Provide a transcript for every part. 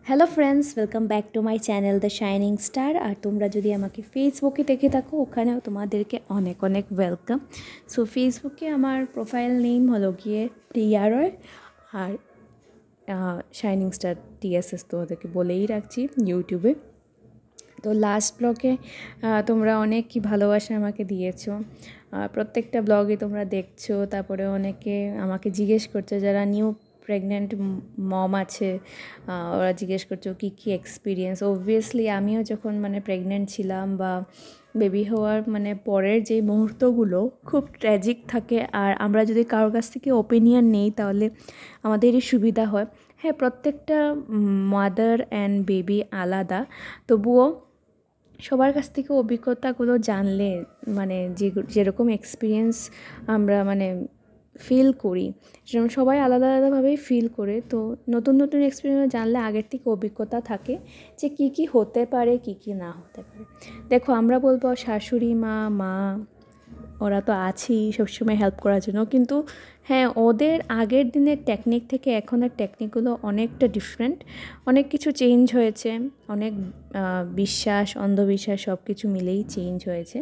Hello friends, welcome back to my channel the shining star. আর তোমরা যদি আমাকে ফেসবুকে দেখে থাকো, ওখানেও তোমাদেরকে অনেক অনেক ওয়েলকাম। সো ফেসবুকে আমার প্রোফাইল নেম হলো গিয়ে প্রিয়া রয়, আর শাইনিং স্টার TSS তোমাদেরকে বলেই রাখছি ইউটিউবে। তো লাস্ট ব্লগে তোমরা অনেক কি ভালোবাসা আমাকে দিয়েছো, প্রত্যেকটা ব্লগে তোমরা দেখছো। তারপরে অনেকে আমাকে জিজ্ঞেস করছো, যারা নিউ প্রেগনেন্ট মম আছে, ওরা জিজ্ঞেস করছো কী কী এক্সপিরিয়েন্স। অবভিয়াসলি আমিও যখন প্রেগনেন্ট ছিলাম বা বেবি হওয়ার পরের যে মুহূর্তগুলো খুব ট্র্যাজিক থাকে, আর আমরা যদি কারোর কাছ থেকে ওপিনিয়ন নেই তাহলে আমাদেরই সুবিধা হয়। হ্যাঁ, প্রত্যেকটা মাদার অ্যান্ড বেবি আলাদা, তবুও সবার কাছ থেকে অভিজ্ঞতাগুলো জানলে যেরকম এক্সপিরিয়েন্স আমরা ফিল করি, যেরকম সবাই আলাদা আলাদাভাবেই ফিল করে। তো নতুন নতুন এক্সপিরিয়েন্স জানলে আগের থেকে অভিজ্ঞতা থাকে যে কী কী হতে পারে, কী কী না হতে পারে। দেখো, আমরা বলবো শাশুড়ি মা ওরা তো আছেই সবসময় হেল্প করার জন্য, কিন্তু হ্যাঁ, ওদের আগের দিনের টেকনিক থেকে এখনের টেকনিকগুলো অনেকটা ডিফারেন্ট। অনেক কিছু চেঞ্জ হয়েছে, অনেক বিশ্বাস অন্ধবিশ্বাস সব কিছু মিলেই চেঞ্জ হয়েছে।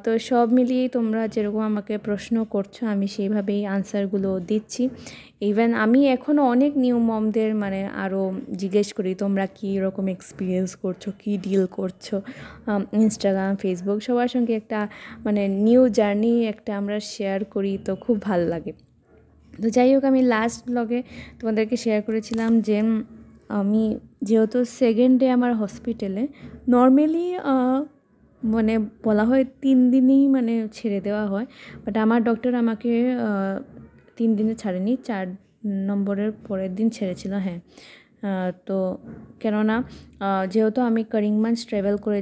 তো সব মিলিয়েই তোমরা যেরকম আমাকে প্রশ্ন করছো, আমি সেইভাবেই আনসারগুলো দিচ্ছি। ইভেন আমি এখনও অনেক নিউ মমদের আরও জিজ্ঞেস করি, তোমরা কী রকম এক্সপিরিয়েন্স করছো, কী ডিল করছো। ইনস্টাগ্রাম, ফেসবুক সবার সঙ্গে একটা নিউ জার্নি একটা আমরা শেয়ার করি, তো খুব ভালো লাগে। তো যাই হোক, আমি লাস্ট ব্লগে তোমাদেরকে শেয়ার করেছিলাম যে আমি যেহেতু সেকেন্ড ডে আমার হসপিটালে, নর্মালি বলা হয় 3 দিনই ছেড়ে দেওয়া হয়, বাট আমার ডক্টর আমাকে 3 দিনে ছাড়েনি, 4 নম্বরের পরের দিন ছেড়েছিল। হ্যাঁ, তো কেননা যেহেতু আমি করিমগঞ্জ ট্রাভেল করে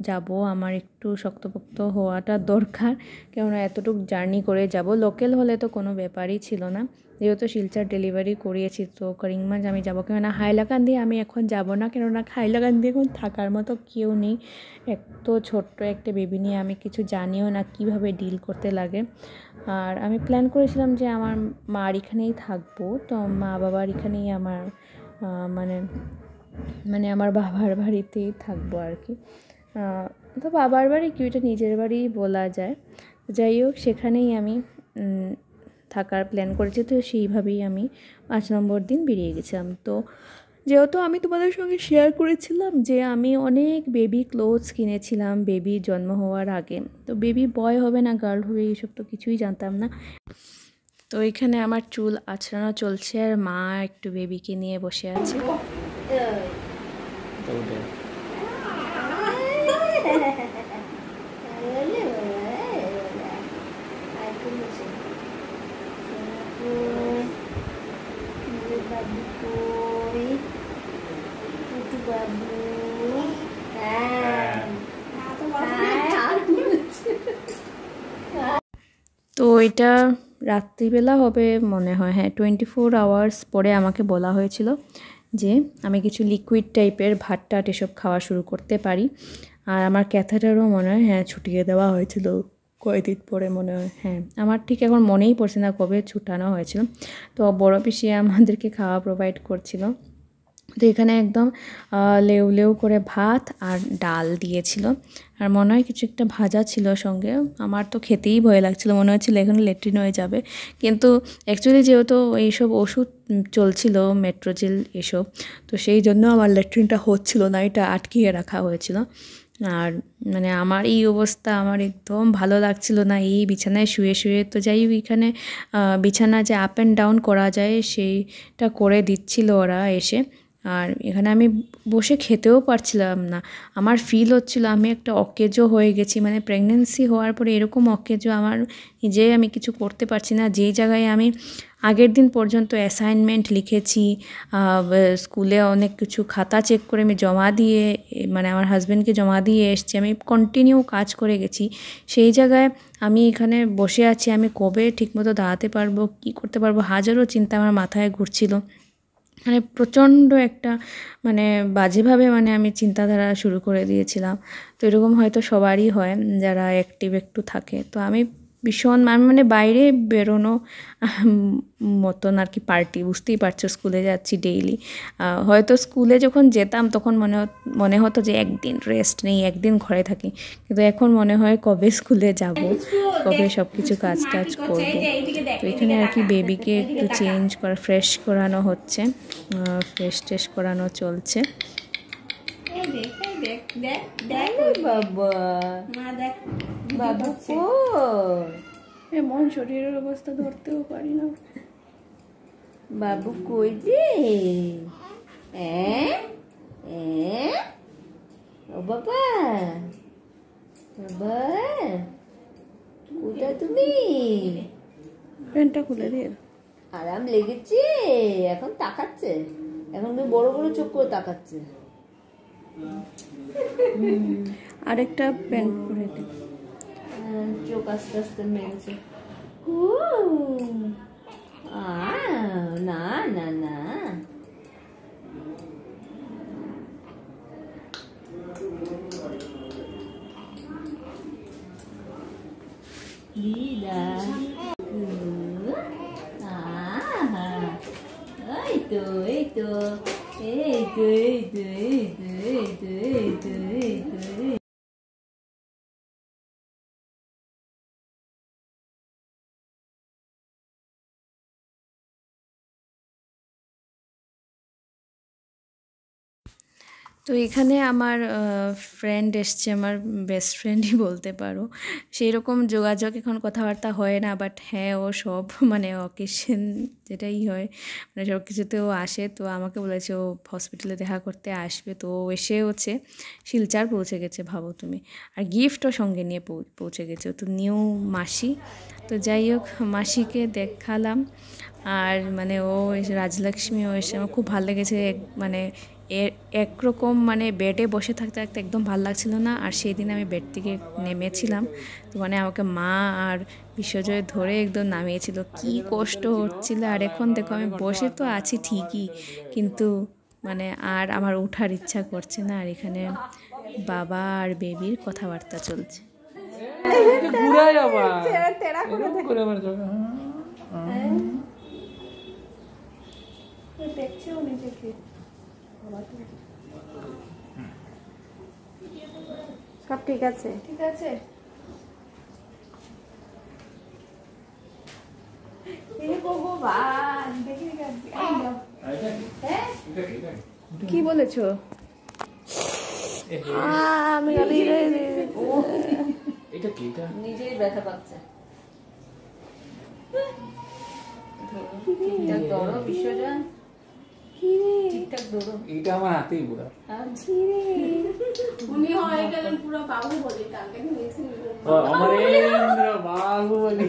যাব, আমার একটু শক্তপোক্ত হওয়াটা দরকার, কেননা এতটুকু জার্নি করে যাব। লোকাল হলে তো কোনো ব্যাপারই ছিল না, যেহেতু শিলচর ডেলিভারি করিয়েছি, তো করিমগঞ্জ আমি যাব। কেননা হাইলাকান্দি আমি এখন যাব না, কেননা হাইলাকান্দি এখন থাকার মতো কেউ নেই। এক তো ছোট্ট একটা বেবি নিয়ে আমি কিছু জানিও না কীভাবে ডিল করতে লাগে। আর আমি প্ল্যান করেছিলাম যে আমার মার এখানেই থাকবো, তো মা বাবার এখানেই আমার আমার বাবার বাড়িতেই থাকবো আর কি। তো বাবার বাড়ি কি, ওইটা নিজের বাড়িই বলা যায়। যাই হোক, সেখানেই আমি থাকার প্ল্যান করেছি, তো সেইভাবেই আমি 5 নম্বর দিন বেরিয়ে গেছিলাম। তো যেহেতু আমি তোমাদের সঙ্গে শেয়ার করেছিলাম যে আমি অনেক বেবি ক্লোথস কিনেছিলাম বেবি জন্ম হওয়ার আগে, তো বেবি বয় হবে না গার্ল হবে এইসব তো কিছুই জানতাম না। তো এখানে আমার চুল আঁচড়ানো চলছে, আর মা একটু বেবিকে নিয়ে বসে আছে। তো এটা রাত্রিবেলা হবে মনে হয়, হ্যাঁ 24 আওয়ার্স পরে আমাকে বলা হয়েছিল যে আমি কিছু লিকুইড টাইপের ভাত টাট এসব খাওয়া শুরু করতে পারি। আর আমার ক্যাথেটারও মনে হয় ছুটিয়ে দেওয়া হয়েছিল কয়েকদিন পরে মনে হয়। হ্যাঁ, আমার ঠিক এখন মনেই পড়ছে না কবে ছুটানো হয়েছিল। তো বড় পিসি আমাদেরকে খাওয়া প্রোভাইড করছিল। তো এখানে একদম লেউ লেউ করে ভাত আর ডাল দিয়েছিল, আর মনে হয় কিছু একটা ভাজা ছিল সঙ্গে। আমার তো খেতেই ভয় লাগছিল, মনে হচ্ছিল এখানে ল্যাট্রিন হয়ে যাবে। কিন্তু অ্যাকচুয়ালি যেহেতু এইসব ওষুধ চলছিল, মেট্রোজেল এসব, তো সেই জন্য আমার ল্যাট্রিনটা হচ্ছিল না, এটা আটকিয়ে রাখা হয়েছিল। আর আমার এই অবস্থা, আমার একদম ভালো লাগছিল না এই বিছানায় শুয়ে শুয়ে। তো যাই হোক, এখানে বিছানা যে আপ অ্যান্ড ডাউন করা যায় সেইটা করে দিচ্ছিল ওরা এসে। আর এখানে আমি বসে খেতেও পারছিলাম না, আমার ফিল হচ্ছিল আমি একটা অকেজো হয়ে গেছি। প্রেগনেন্সি হওয়ার পরে এরকম অকেজো আমার নিজেই, আমি কিছু করতে পারছি না। যেই জায়গায় আমি আগের দিন পর্যন্ত অ্যাসাইনমেন্ট লিখেছি, স্কুলে অনেক কিছু খাতা চেক করে আমি জমা দিয়ে আমার হাজব্যান্ডকে জমা দিয়ে এসেছি, আমি কন্টিনিউ কাজ করে গেছি। সেই জায়গায় আমি এখানে বসে আছি, আমি কবে ঠিকমতো দাঁড়াতে পারবো, কী করতে পারবো, হাজারো চিন্তা আমার মাথায় ঘুরছিল। প্রচণ্ড একটা বাজেভাবে আমি চিন্তাধারা শুরু করে দিয়েছিলাম। তো এরকম হয়তো সবারই হয় যারা অ্যাক্টিভ একটু থাকে। তো আমি ভীষণ মানে বাইরে বেরোনো মতন আর কি পার্টি, বুঝতেই পারছো, স্কুলে যাচ্ছি ডেইলি। হয়তো স্কুলে যখন যেতাম তখন মনে হতো যে একদিন রেস্ট নেই, একদিন ঘরে থাকি, কিন্তু এখন মনে হয় কবে স্কুলে যাব, কবে সব কিছু কাজ টাজ করবো। তো এখানে আর কি বেবিকে একটু চেঞ্জ করা, ফ্রেশ করানো হচ্ছে, ফ্রেশ ট্রেশ করানো চলছে। এমন শরীরের অবস্থা ধরতেও পারি না। বাবু কই রে? ও বাবা, বাবা কোথায় তুমি? প্যান্টটা খুলে দিয়ে আরাম লেগেছে? এখন তাকাচ্ছে, এখন বড় বড় চোখ করে তাকাচ্ছে। আরেকটা প্যান্ট পরে দে। চোখ আস্তে আস্তে মেরেছে। না না না, দিদা এই তো এই তো এই তো এই তো এই তো এই তো এই তো এই তো। তো এখানে আমার ফ্রেন্ড এসছে, আমার বেস্ট ফ্রেন্ডই বলতে পারো। সেই রকম যোগাযোগ এখন কথাবার্তা হয় না, বাট হ্যাঁ ও সব মানে অকেশন যেটাই হয় মানে সব কিছুতেও আসে। তো আমাকে বলেছে ও হসপিটালে দেখা করতে আসবে, তো ও এসে হচ্ছে শিলচর পৌঁছে গেছে, ভাবো তুমি। আর গিফটও সঙ্গে নিয়ে পৌঁছে গেছে, তো নিউ মাসি। তো যাই হোক, মাসিকে দেখালাম। আর মানে ও এসে রাজলক্ষ্মী ও এসে আমার খুব ভালো লেগেছে। মানে একরকম মানে বেডে বসে থাকতে থাকতে একদম ভালো লাগছিল না। আর সেই দিন আমি বেড থেকে নেমেছিলাম, তো মানে আমাকে মা আর বিশ্বজয় ধরে একদম নামিয়েছিল, কি কষ্ট হচ্ছিল। আর এখন দেখো আমি বসে তো আছি ঠিকই, কিন্তু মানে আর আমার ওঠার ইচ্ছা করছে না। আর এখানে বাবা আর বেবির কথাবার্তা চলছে। দেখছেও নিজেকে, সব ঠিক আছে, ঠিক আছে। কি বলেছো? নিজেই ব্যথা পাচ্ছে। ঠিকঠাক দৌড়ো বিশ্বজন, ঠিকঠাক দৌড়ো। এটা আমার হাতেই বুড়া। উনি হয়ে গেলেন পুরো বাবু বলে, কালকে অমরেন্দ্র বাবু বলে।